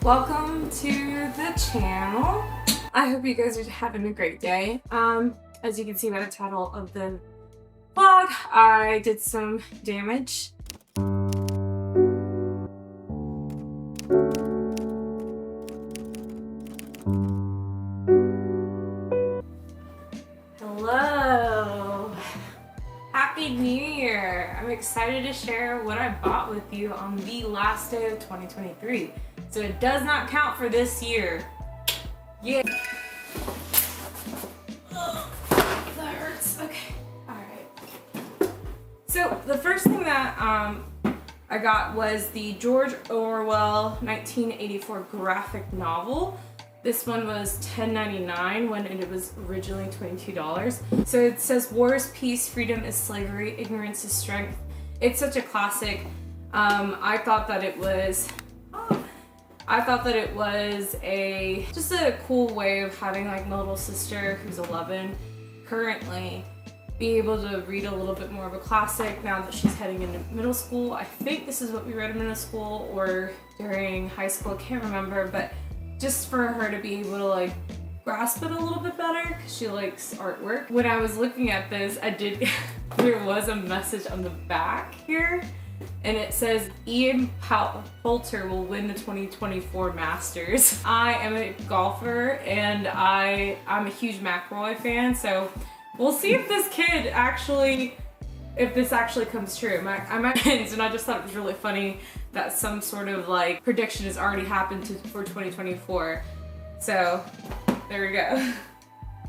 Welcome to the channel. I hope you guys are having a great day. As you can see by the title of the vlog, I did some damage. Hello. Happy New Year. I'm excited to share what I bought with you on the last day of 2023. So it does not count for this year. Yeah. Ugh, that hurts. Okay. Alright. So the first thing that I got was the George Orwell 1984 graphic novel. This one was $10.99 when it was originally $22. So it says war is peace, freedom is slavery, ignorance is strength. It's such a classic. I thought that it was just a cool way of having like my little sister who's 11 currently be able to read a little bit more of a classic now that she's heading into middle school. I think this is what we read in middle school or during high school, I can't remember, but just for her to be able to like grasp it a little bit better because she likes artwork. When I was looking at this, there was a message on the back here. And it says, Ian Poulter will win the 2024 Masters. I am a golfer and I'm a huge McIlroy fan, so we'll see if this actually comes true. I'm at Pins, and I just thought it was really funny that some sort of like prediction has already happened for 2024. So there we go.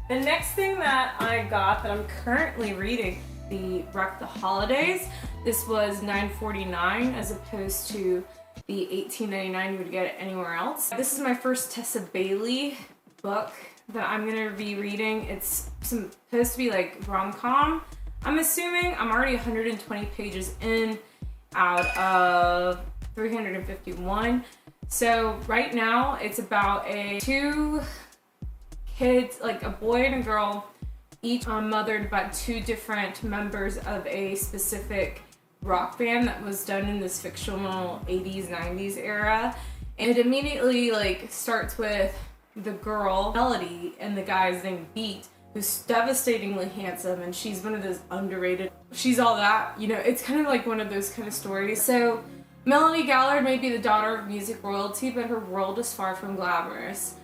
The next thing that I got that I'm currently reading, the Wreck the Holidays. This was $9.49 as opposed to the $18.99 you would get it anywhere else. This is my first Tessa Bailey book that I'm gonna be reading. It's supposed to be like rom-com. I'm assuming. I'm already 120 pages in out of 351. So right now it's about two kids, like a boy and a girl, each mothered by two different members of a specific rock band that was done in this fictional 80s, 90s era. And it immediately like starts with the girl, Melody, and the guy's named Beat, who's devastatingly handsome, and she's one of those underrated, she's all that, you know, it's kind of like one of those kind of stories. So Melody Gallard may be the daughter of music royalty, but her world is far from glamorous.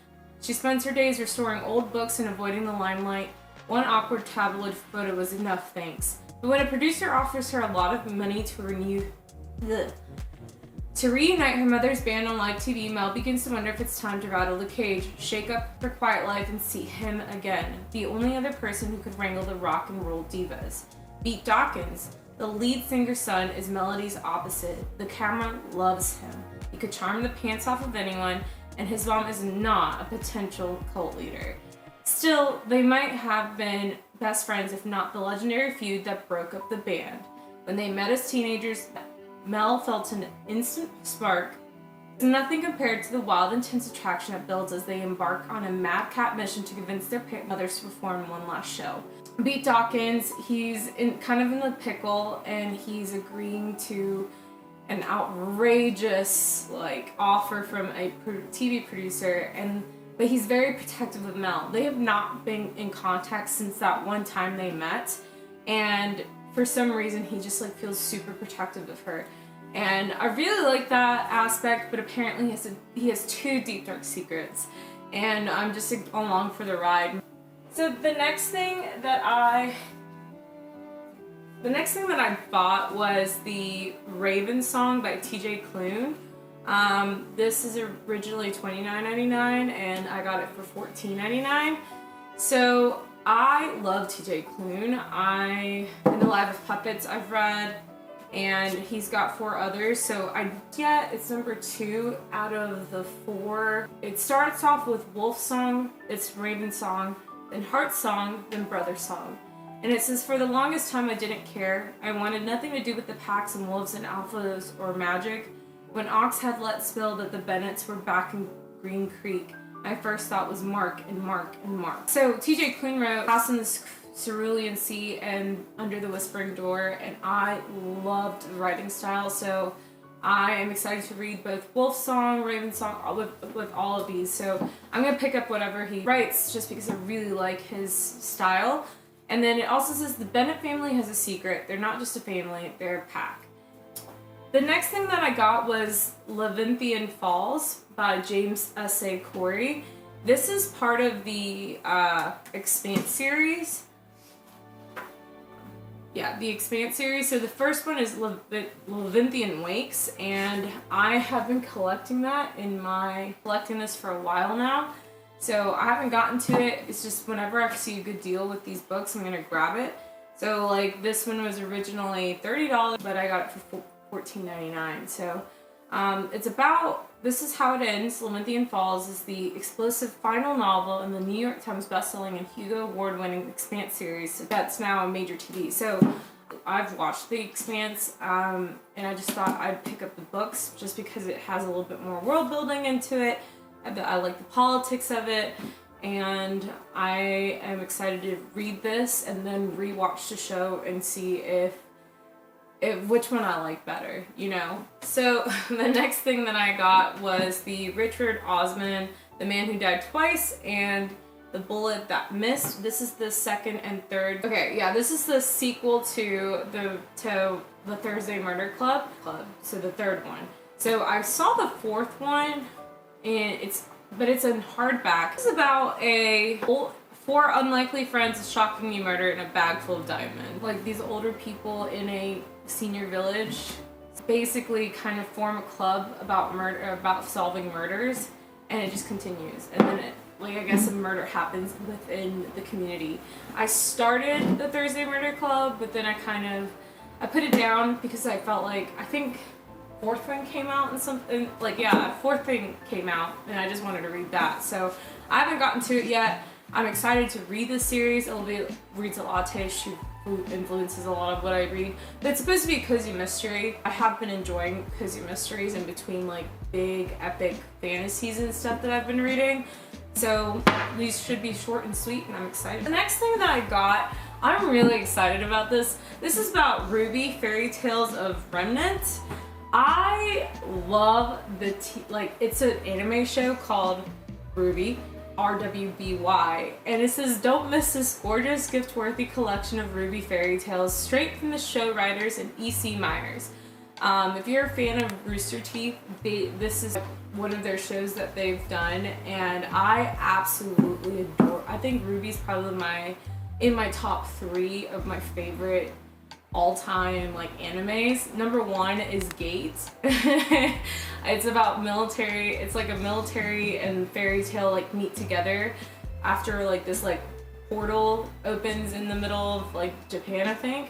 She spends her days restoring old books and avoiding the limelight. One awkward tabloid photo was enough, thanks. But when a producer offers her a lot of money to reunite her mother's band on live TV, Mel begins to wonder if it's time to rattle the cage, shake up her quiet life, and see him again, the only other person who could wrangle the rock and roll divas. Beat Dawkins, the lead singer's son, is Melody's opposite. The camera loves him. He could charm the pants off of anyone, and his mom is not a potential cult leader. Still, they might have been best friends, if not the legendary feud that broke up the band. When they met as teenagers, Mel felt an instant spark. It's nothing compared to the wild, intense attraction that builds as they embark on a madcap mission to convince their mothers to perform one last show. Beat Dawkins, he's kind of in the pickle, and he's agreeing to an outrageous offer from a TV producer, but he's very protective of Mel. They have not been in contact since that one time they met, and for some reason he just feels super protective of her. And I really like that aspect, but apparently he has two deep dark secrets, and I'm just along for the ride. So the next thing that I bought was the Ravensong by TJ Klune. This is originally $29.99 and I got it for $14.99. So I love TJ Klune. In the Live of Puppets I've read, and he's got 4 others. So it's number 2 out of the 4. It starts off with Wolf Song, it's Ravensong, then Heart Song, then Brother Song. And it says, for the longest time I didn't care. I wanted nothing to do with the packs and wolves and alphas or magic. When Ox had let spill that the Bennetts were back in Green Creek, my first thought was Mark and Mark and Mark. So TJ Klune wrote House in the Cerulean Sea and Under the Whispering Door, and I loved the writing style, so I am excited to read both Wolfsong, Ravensong, with all of these. So I'm going to pick up whatever he writes just because I really like his style. And then it also says the Bennett family has a secret. They're not just a family, they're a pack. The next thing that I got was Leviathan Falls by James S.A. Corey. This is part of the Expanse series. Yeah, the Expanse series. So the first one is Leviathan Wakes, and I have been collecting this for a while now. So I haven't gotten to it. It's just whenever I see a good deal with these books, I'm gonna grab it. So like this one was originally $30, but I got it for $14.99. So it's about, this is how it ends. Leviathan Falls is the explosive final novel in the New York Times bestselling and Hugo Award-winning Expanse series. So that's now a major TV. So I've watched The Expanse, and I just thought I'd pick up the books just because it has a little bit more world building into it. I like the politics of it, and I am excited to read this and then rewatch the show and see if which one I like better, you know? So the next thing that I got was the Richard Osman, The Man Who Died Twice, and The Bullet That Missed. This is the second and third. Okay, yeah, this is the sequel to the Thursday Murder Club. So the third one. So I saw the fourth one, and it's in hardback. It's about four unlikely friends shockingly murdered in a bag full of diamonds. Like these older people in a senior village basically kind of form a club about solving murders, and it just continues. And then I guess a murder happens within the community. I started the Thursday Murder Club, but then I put it down because I felt like, I think fourth one came out and something, fourth thing came out and I just wanted to read that. So I haven't gotten to it yet. I'm excited to read this series. Reads a latte, who influences a lot of what I read. But it's supposed to be a cozy mystery. I have been enjoying cozy mysteries in between like big epic fantasies and stuff that I've been reading. So these should be short and sweet, and I'm excited. The next thing that I got, I'm really excited about this. This is about RWBY, Fairy Tales of Remnant. I love it's an anime show called RWBY. RWBY, and it says, don't miss this gorgeous gift-worthy collection of RWBY fairy tales straight from the show writers and E.C. Myers. If you're a fan of Rooster Teeth, this is one of their shows that they've done, and I absolutely adore. I think RWBY's probably in my top 3 of my favorite all-time animes. Number 1 is Gates. It's about military. It's like a military and fairy tale meet together after this portal opens in the middle of Japan, I think,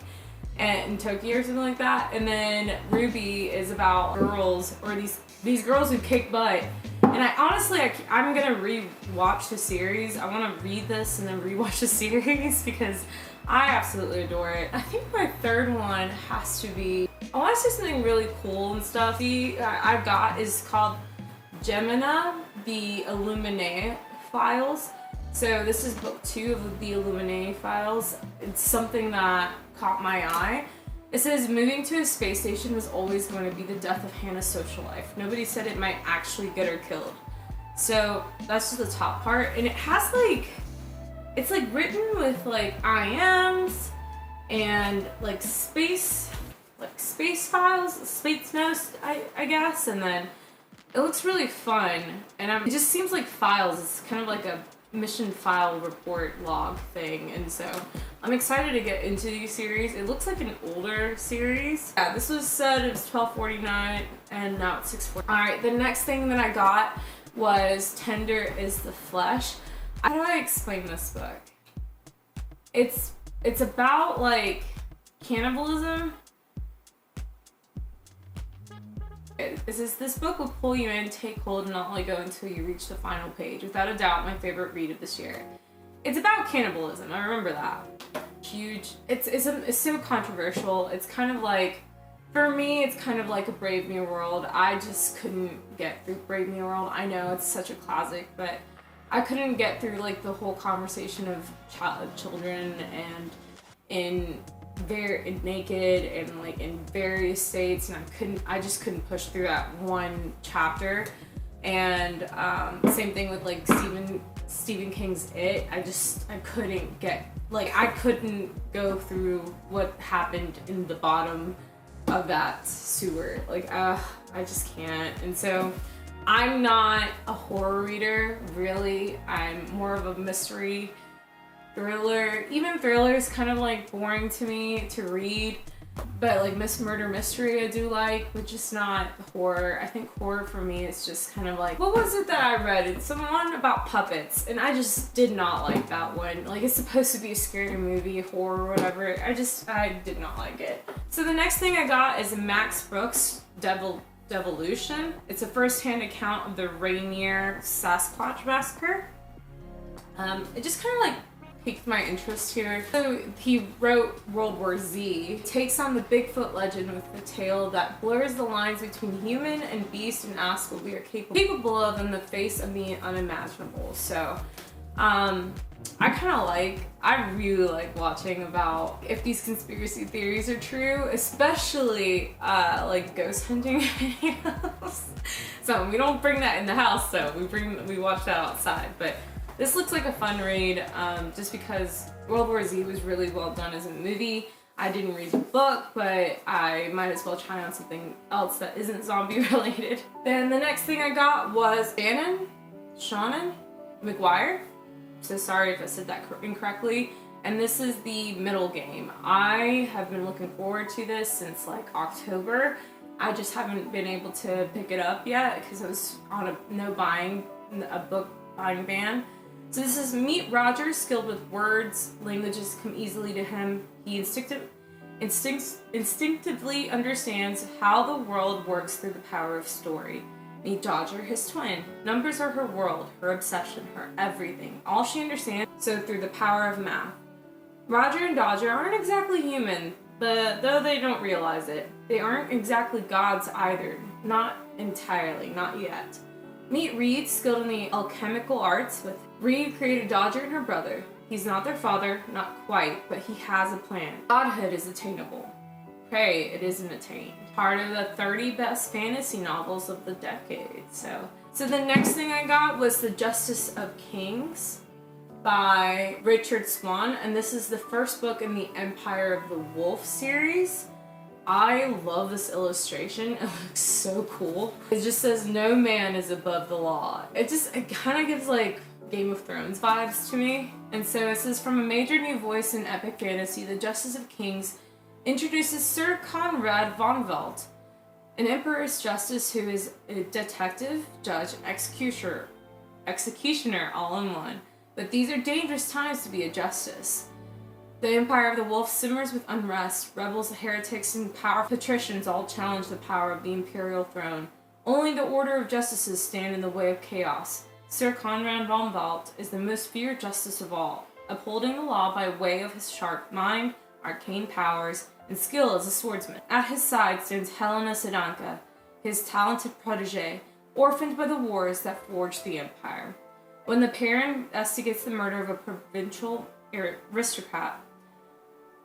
and in Tokyo or something like that. And then RWBY is about girls, or these girls who kick butt. And I'm gonna re-watch the series. I want to read this and then re-watch the series because I absolutely adore it. I think my third one has to be, I want to say something really cool and stuff. I've got is called Gemina, the Illuminae Files. So this is book 2 of the Illuminae Files. It's something that caught my eye. It says, moving to a space station was always going to be the death of Hannah's social life. Nobody said it might actually get her killed. So that's just the top part. And it has it's written with IMs and space files, space notes, I guess, and then it looks really fun. And it just seems like files. It's kind of like a mission file report log thing, and so I'm excited to get into these series. It looks like an older series. Yeah, this was said it was $12.49 and now it's $6.49. Alright, the next thing that I got was Tender is the Flesh. How do I explain this book? It's about cannibalism. It says, this book will pull you in, take hold, and not let go until you reach the final page. Without a doubt, my favorite read of this year. It's about cannibalism. I remember that. Huge. It's so controversial. It's kind of for me, it's kind of like a Brave New World. I just couldn't get through Brave New World. I know it's such a classic, but I couldn't get through the whole conversation of children and in very naked and like in various states, and I just couldn't push through that one chapter. And same thing with like Stephen King's It. I couldn't get, like, I couldn't go through what happened in the bottom of that sewer. Like, I just can't. And so I'm not a horror reader, really. I'm more of a mystery thriller. Even thriller is kind of like boring to me to read, but like murder mystery I do like, but just not horror. I think horror for me is just kind of like, what was it that I read? It's someone about puppets, and I just did not like that one. Like, it's supposed to be a scary movie, horror, whatever. I did not like it. So the next thing I got is Max Brooks' Devolution. It's a first-hand account of the Rainier Sasquatch Massacre. It just kind of like piqued my interest here. So he wrote World War Z, takes on the Bigfoot legend with a tale that blurs the lines between human and beast and asks what we are capable of in the face of the unimaginable. So I really like watching about if these conspiracy theories are true, especially like ghost hunting videos. So we don't bring that in the house though, we watch that outside. But this looks like a fun read, just because World War Z was really well done as a movie. I didn't read the book, but I might as well try on something else that isn't zombie related. Then the next thing I got was Shannon McGuire. So sorry if I said that incorrectly. And this is the middle game. I have been looking forward to this since like October. I just haven't been able to pick it up yet because I was on a book buying ban. So this is meet Roger, skilled with words, languages come easily to him. He instinctively understands how the world works through the power of story. Meet Dodger, his twin. Numbers are her world, her obsession, her everything. All she understands, so through the power of math. Roger and Dodger aren't exactly human, but though they don't realize it. They aren't exactly gods either. Not entirely, not yet. Meet Reed, skilled in the alchemical arts. With Reed created Dodger and her brother. He's not their father, not quite, but he has a plan. Godhood is attainable. Pray it isn't attained. Part of the 30 best fantasy novels of the decade. So the next thing I got was The Justice of Kings by Richard Swan, and this is the first book in the Empire of the Wolf series. I love this illustration. It looks so cool. It just says no man is above the law. It kind of gives like Game of Thrones vibes to me. And so it says, from a major new voice in epic fantasy, The Justice of Kings introduces Sir Conrad von Velt, an emperor's justice who is a detective, judge, and executioner all in one. But these are dangerous times to be a justice. The Empire of the Wolf simmers with unrest. Rebels, heretics, and powerful patricians all challenge the power of the imperial throne. Only the order of justices stand in the way of chaos. Sir Conrad von Valt is the most feared justice of all, upholding the law by way of his sharp mind, arcane powers, and skill as a swordsman. At his side stands Helena Sedanka, his talented protege, orphaned by the wars that forged the empire. When the pair investigates the murder of a provincial aristocrat,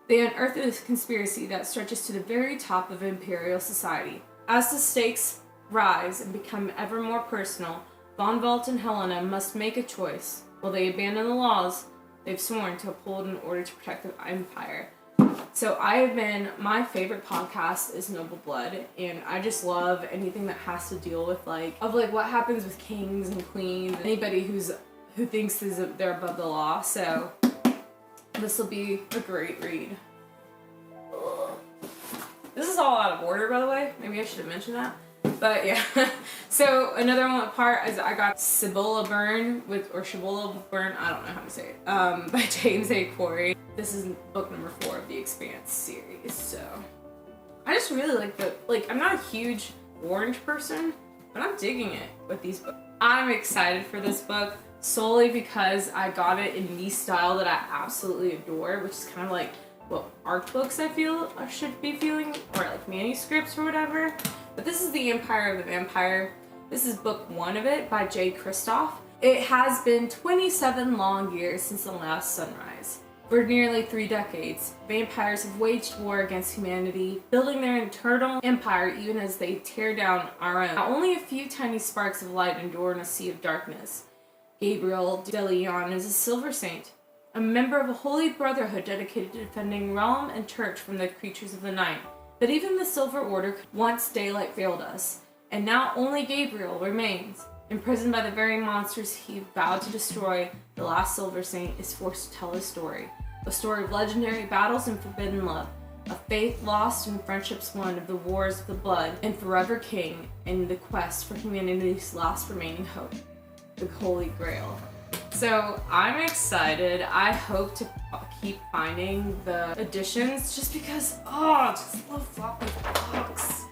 they unearth a conspiracy that stretches to the very top of imperial society. As the stakes rise and become ever more personal, Von Valt and Helena must make a choice. Will they abandon the laws they've sworn to uphold in order to protect the empire? So my favorite podcast is Noble Blood, and I just love anything that has to deal with like what happens with kings and queens, anybody who thinks they're above the law. So this will be a great read. This is all out of order, by the way. Maybe I should have mentioned that. But yeah. So another one part is I got Cibola Burn Cibola Burn, I don't know how to say it, by James A. Corey. This is book number 4 of the Expanse series. So I just really like I'm not a huge orange person, but I'm digging it with these books. I'm excited for this book solely because I got it in the style that I absolutely adore, which is kind of like what art books I feel I should be feeling, or like manuscripts or whatever. But this is The Empire of the Vampire. This is book 1 of it by Jay Kristoff. It has been 27 long years since the last sunrise. For nearly 3 decades, vampires have waged war against humanity, building their eternal empire even as they tear down our own. Now, only a few tiny sparks of light endure in a sea of darkness. Gabriel de Leon is a silver saint, a member of a holy brotherhood dedicated to defending realm and church from the creatures of the night. But even the Silver Order, once daylight failed us, and now only Gabriel remains. Imprisoned by the very monsters he vowed to destroy, the last Silver Saint is forced to tell his story. A story of legendary battles and forbidden love, of faith lost and friendships won, of the wars of the blood, and forever king in the quest for humanity's last remaining hope, the Holy Grail. So I'm excited. I hope to keep finding the editions just because, I just love floppy books.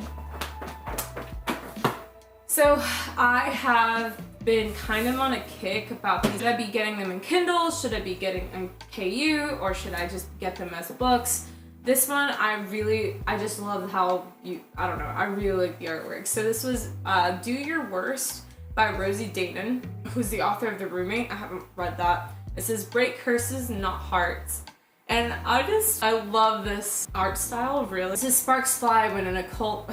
So I have been kind of on a kick about these. Should I be getting them in Kindle? Should I be getting in KU? Or should I just get them as books? This one, I just love how I really like the artwork. So this was Do Your Worst by Rosie Dayton, who's the author of The Roommate. I haven't read that. It says break curses, not hearts. And I love this art style, really. This is sparks fly when an occult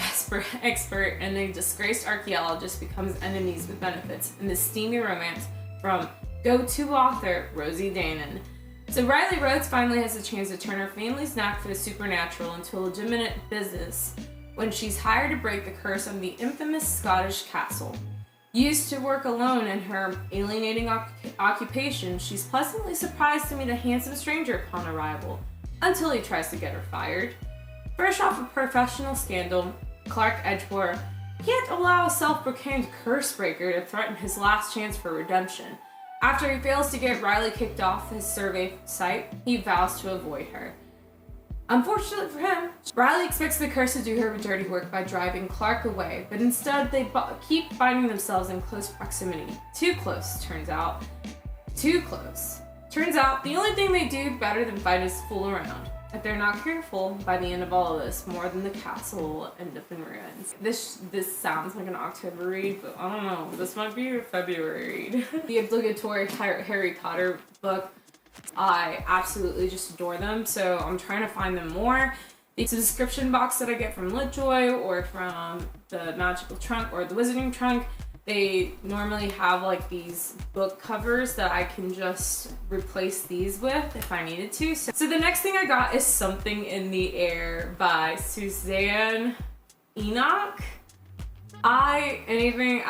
expert and a disgraced archaeologist becomes enemies with benefits in this steamy romance from go-to author Rosie Dayton. So Riley Rhodes finally has a chance to turn her family's knack for the supernatural into a legitimate business when she's hired to break the curse of the infamous Scottish castle. Used to work alone in her alienating occupation, she's pleasantly surprised to meet a handsome stranger upon arrival, until he tries to get her fired. Fresh off a professional scandal, Clark Edgeworth can't allow a self-proclaimed curse breaker to threaten his last chance for redemption. After he fails to get Riley kicked off his survey site, he vows to avoid her. Unfortunately for him, Riley expects the curse to do her dirty work by driving Clark away, but instead they keep finding themselves in close proximity. Too close, turns out. Too close. Turns out the only thing they do better than fight is fool around. If they're not careful, by the end of all of this, more than the castle will end up in ruins. This sounds like an October read, but I don't know. This might be a February read. The obligatory Harry Potter book. I absolutely just adore them, so I'm trying to find them more. The subscription box that I get from LitJoy or from the Magical Trunk or the Wizarding Trunk, they normally have like these book covers that I can just replace these with if I needed to. So the next thing I got is Something in the Air by Suzanne Enoch. Anything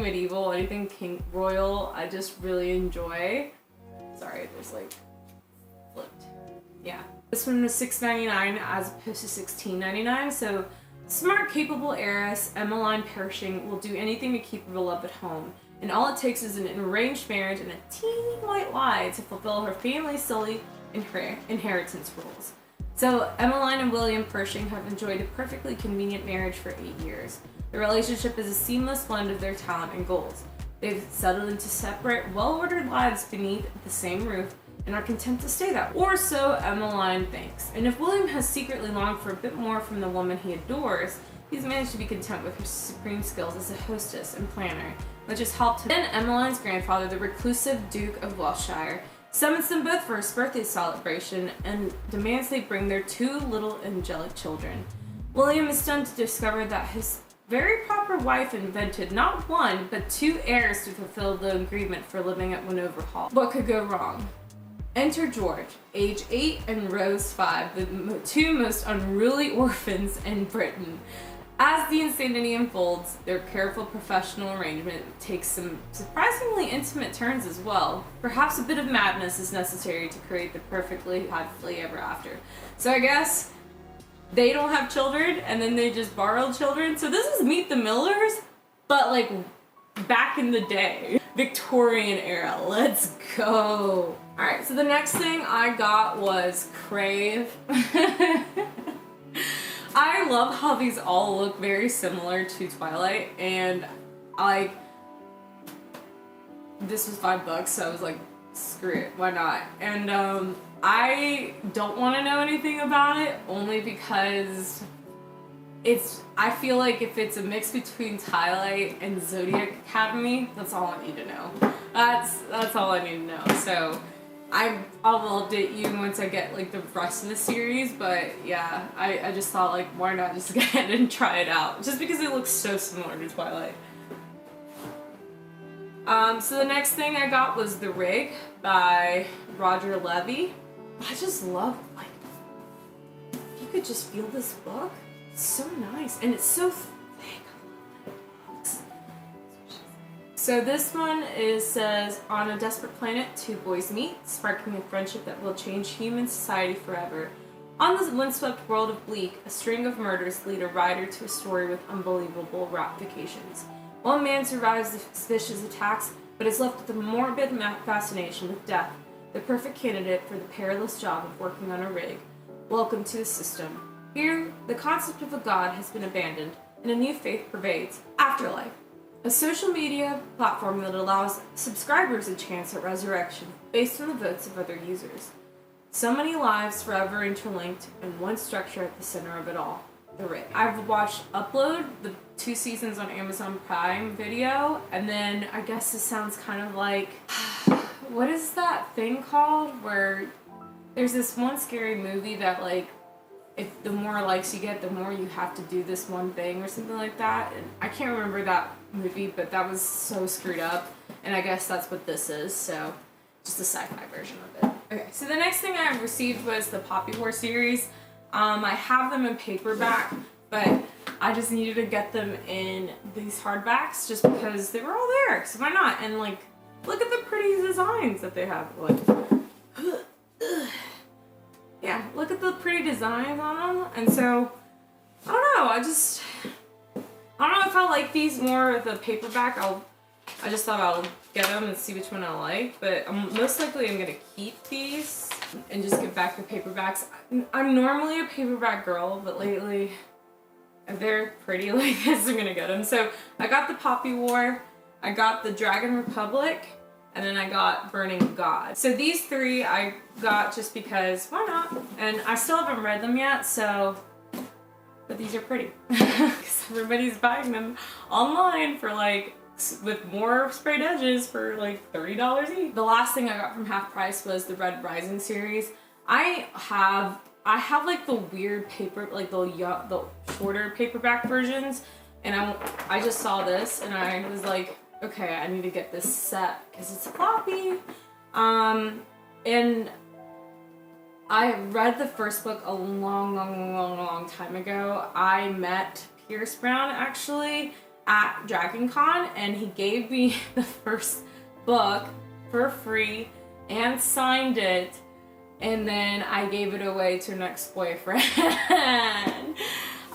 medieval, anything King Royal, I just really enjoy. Sorry, there's like flipped. Yeah. This one was $6.99 as opposed to $16.99. So smart, capable heiress Emmeline Pershing will do anything to keep her beloved home. And all it takes is an arranged marriage and a teeny white lie to fulfill her family's silly inheritance rules. So Emmeline and William Pershing have enjoyed a perfectly convenient marriage for 8 years. The relationship is a seamless blend of their talent and goals. They've settled into separate, well-ordered lives beneath the same roof and are content to stay that way. Or so Emmeline thinks. And if William has secretly longed for a bit more from the woman he adores, he's managed to be content with her supreme skills as a hostess and planner, which has helped him. Then Emmeline's grandfather, the reclusive Duke of Wiltshire, summons them both for his birthday celebration and demands they bring their 2 little angelic children. William is stunned to discover that his very proper wife invented not 1, but 2 heirs to fulfill the agreement for living at Winover Hall. What could go wrong? Enter George, age 8, and Rose 5, the 2 most unruly orphans in Britain. As the insanity unfolds, their careful professional arrangement takes some surprisingly intimate turns as well. Perhaps a bit of madness is necessary to create the perfectly happily ever after. So I guess they don't have children, and then they just borrow children. So this is Meet the Millers, but like back in the day. Victorian era. Let's go. Alright, so the next thing I got was Crave. I love how these all look very similar to Twilight, and this was $5, so I was like, screw it, why not? And I don't want to know anything about it, only because I feel like if it's a mix between Twilight and Zodiac Academy, that's all I need to know. That's all I need to know. So I'll update you once I get like the rest of the series, but yeah, I just thought like why not just go ahead and try it out, just because it looks so similar to Twilight. So the next thing I got was The Rig by Roger Levy. I just love, like, you could just feel this book. It's so nice, and it's so thick. So this one says, on a desperate planet, two boys meet, sparking a friendship that will change human society forever. On the windswept world of Bleak, a string of murders lead a rider to a story with unbelievable ramifications. One man survives the suspicious attacks, but is left with a morbid fascination with death, the perfect candidate for the perilous job of working on a rig. Welcome to the system. Here, the concept of a god has been abandoned, and a new faith pervades Afterlife, a social media platform that allows subscribers a chance at resurrection based on the votes of other users. So many lives forever interlinked, and one structure at the center of it all. The Rig. I've watched Upload, the 2 seasons on Amazon Prime Video, and then I guess this sounds kind of like, what is that thing called where there's this one scary movie that like, if the more likes you get, the more you have to do this one thing or something like that. And I can't remember that movie, but that was so screwed up, and I guess that's what this is, so just a sci-fi version of it. Okay, so the next thing I received was the Poppy War series. I have them in paperback, but I just needed to get them in these hardbacks just because they were all there, so why not? And like, look at the pretty designs that they have. Like, yeah, look at the pretty designs on them. And so, I don't know, I don't know if I like these more the paperback. I just thought I'll get them and see which one I like, but most likely I'm gonna keep these and just give back the paperbacks. I'm normally a paperback girl, but lately, if they're pretty like this, I'm gonna get them. So I got the Poppy War, I got the Dragon Republic, and then I got Burning God. So these 3 I got just because, why not? And I still haven't read them yet, so, but these are pretty. Because everybody's buying them online for like, with more sprayed edges for like $30 each. The last thing I got from half price was the Red Rising series. I have like the weird paper, like the shorter paperback versions, and I just saw this and I was like, okay, I need to get this set because it's floppy. And I read the first book a long time ago. I met Pierce Brown actually at Dragon Con, and he gave me the first book for free and signed it, and then I gave it away to an ex-boyfriend.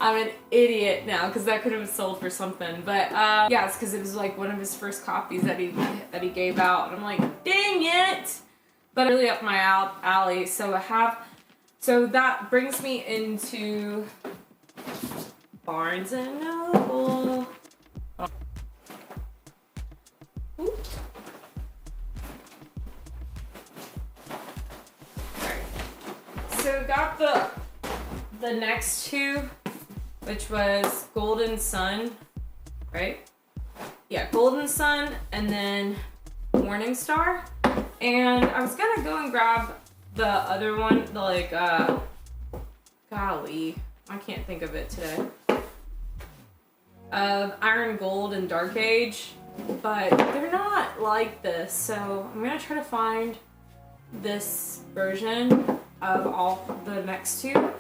I'm an idiot now because that could have been sold for something, but yeah, it's because it was like one of his first copies that he gave out, and I'm like, dang it! But really up my alley. So that brings me into Barnes and Noble. So got the next 2, which was Golden Sun, right? Yeah, Golden Sun, and then Morning Star. And I was gonna go and grab the other one, the like, golly, I can't think of it today. Iron Gold and Dark Age, but they're not like this, so I'm gonna try to find this version of all the next 2,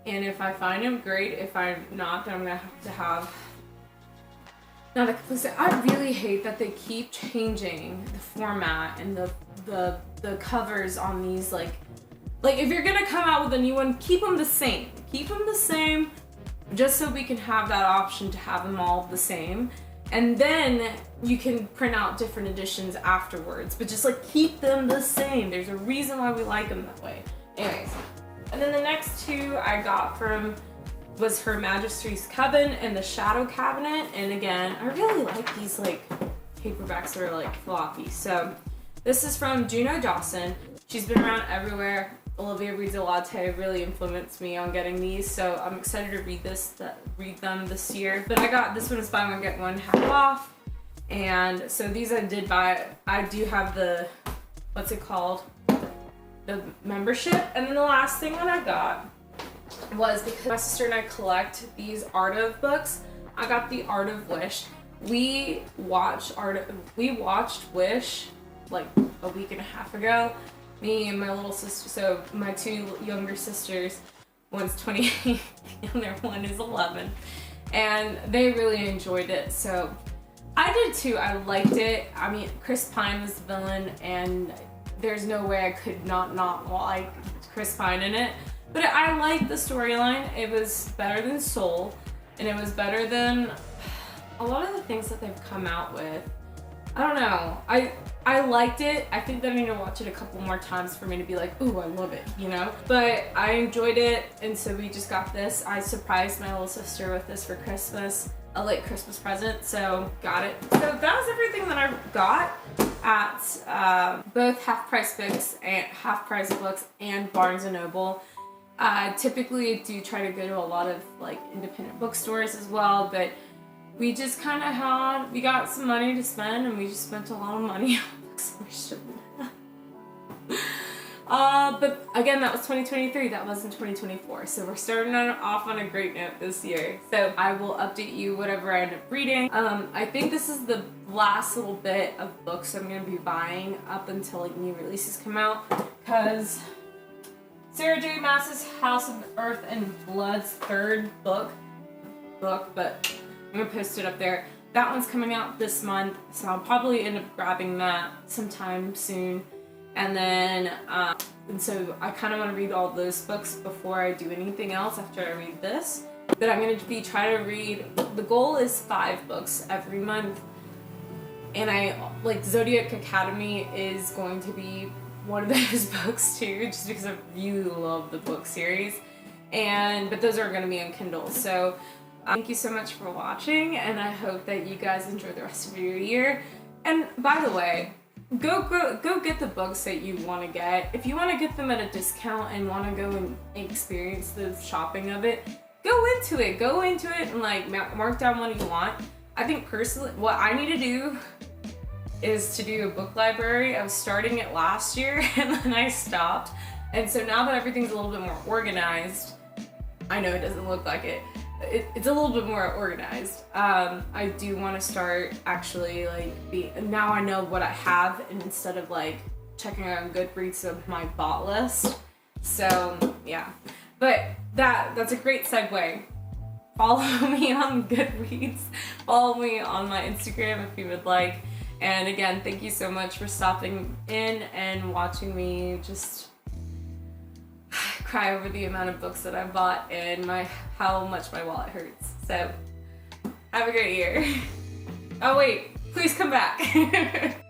and if I find them, great. If I'm not, then I'm gonna have to have not a complete set. I really hate that they keep changing the format and the covers on these, like if you're gonna come out with a new one, keep them the same. Keep them the same, just so we can have that option to have them all the same. And then you can print out different editions afterwards, but just like keep them the same. There's a reason why we like them that way. Anyways, and then the next 2 I got was Her Majesty's Coven and the Shadow Cabinet. And again, I really like these like paperbacks that are like floppy. So this is from Juno Dawson. She's been around everywhere. Olivia Reads a Latte really influenced me on getting these, so I'm excited to read them this year. But I got this one is buy one get one half off, and so these I did buy. I do have the, what's it called? the membership. And then the last thing that I got was because my sister and I collect these Art of books. I got the Art of Wish. We watched Wish like a week and a half ago. Me and my little sister, so my two younger sisters, one's 28 and their one is 11, and they really enjoyed it. So I did too. I liked it. I mean, Chris Pine was the villain, and there's no way I could not like Chris Pine in it. But I liked the storyline. It was better than Soul, and it was better than a lot of the things that they've come out with. I don't know. I liked it. I think that I need to watch it a couple more times for me to be like, ooh, I love it, you know? But I enjoyed it, and so we just got this. I surprised my little sister with this for Christmas, a late Christmas present, so got it. So that was everything that I got at both Half Price Books and Barnes & Noble. Typically do try to go to a lot of like independent bookstores as well, but we just kind of we got some money to spend, and we just spent a lot of money on books we shouldn't have. But again, that was 2023, that wasn't 2024. So we're starting off on a great note this year. So I will update you whatever I end up reading. I think this is the last little bit of books I'm going to be buying up until like new releases come out, because Sarah J. Maas's House of Earth and Blood's third book, but I'm gonna post it up there. That one's coming out this month, so I'll probably end up grabbing that sometime soon. And then, and so I kind of want to read all those books before I do anything else after I read this. But I'm gonna be trying to read, the goal is 5 books every month. And like Zodiac Academy is going to be one of those books too, just because I really love the book series. But those are gonna be on Kindle, so thank you so much for watching, and I hope that you guys enjoy the rest of your year. And by the way, go get the books that you want to get. If you want to get them at a discount and want to go and experience the shopping of it, go into it and like mark down what you want. I think personally, what I need to do is to do a book library. I was starting it last year and then I stopped. And so now that everything's a little bit more organized, I know it doesn't look like it. It's a little bit more organized. I do want to start actually now I know what I have, and instead of like checking on Goodreads of my bought list. So yeah, but that's a great segue. Follow me on Goodreads. Follow me on my Instagram if you would like. And again, thank you so much for stopping in and watching me just cry over the amount of books that I bought and how much my wallet hurts. So have a great year. Oh wait, please come back.